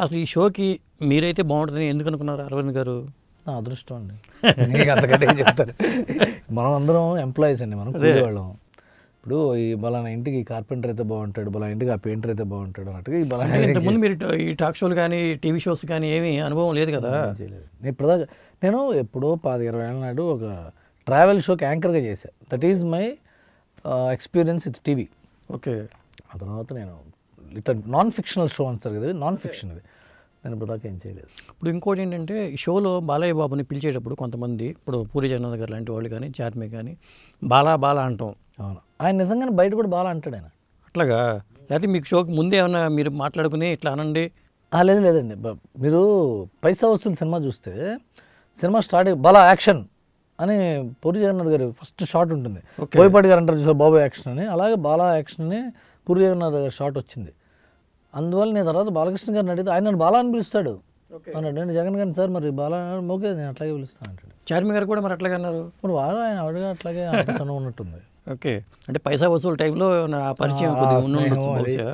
అసలు ఈ షోకి మీరైతే బాగుంటుందని ఎందుకు అనుకున్నారు అరవింద్ గారు? నా అదృష్టం అండి. నీకు అంతకంటే ఏం చెప్తారు. మనం అందరం ఎంప్లాయీస్ అండి, మనం కూలివాళ్ళం. ఇప్పుడు ఈ బలానా ఇంటికి కార్పెంటర్ అయితే బాగుంటాడు, బలానా ఇంటికి ఆ పెయింటర్ అయితే బాగుంటాడు అన్నట్టుగా ఈ బలానా. ఇంతకుముందు మీరు ఈ టాక్ షోలు కానీ టీవీ షోస్ కానీ ఏమీ అనుభవం లేదు కదా? నేను ఎప్పుడో 10-20 ఏళ్ళ నాడు ఒక ట్రావెల్ షోకి యాంకర్గా చేశాను. That is my experience with TV. Okay. ఆ తర్వాత నేను ఇట్లా నాన్ ఫిక్షనల్ షో అంటారు కదా, నాన్ ఫిక్షన్ అది నేను ఇప్పుడు దాకా ఏం చేయలేదు. ఇప్పుడు ఇంకోటి ఏంటంటే ఈ షోలో బాలయ్య బాబుని పిలిచేటప్పుడు కొంతమంది, ఇప్పుడు పూరి జగన్నాథ్ గారు లాంటి వాళ్ళు కానీ చార్మి కానీ బాలా అంటాం. అవును, ఆయన నిజంగానే బయట కూడా బాగా అంటాడు ఆయన. అట్లాగా? లేకపోతే మీకు షోకి ముందే ఏమన్నా మీరు మాట్లాడుకుని ఇట్లా అనండి? లేదండి. మీరు పైసా వసూలు సినిమా చూస్తే సినిమా స్టార్ట్ బాలా యాక్షన్ అని పూరి జగన్నాథ్ గారు ఫస్ట్ షాట్ ఉంటుంది. బోయపాటి గారు అంటారు చూసారు బాబు యాక్షన్ అని, అలాగే బాలా యాక్షన్ అని పూరి జగన్నాథ్ గారి షాట్ వచ్చింది. అందువల్ల నేను తర్వాత బాలకృష్ణ గారిని అడిగితే ఆయన నన్ను బాలా అని పిలుస్తాడు అన్నాడు. నేను జగన్ గారిని సార్ మరి బాలా ఓకే నేను అట్లాగే పిలుస్తాను అంటాడు. చార్మి గారు కూడా మరి అట్లాగే అన్నారు. ఇప్పుడు వారు ఆయన ఆవిడగా అట్లాగే ఉన్నట్టుంది. ఓకే, అంటే పైసా వసూలు టైంలో నా పరిచయం కొద్దిగా ఉండొచ్చు బహుశా.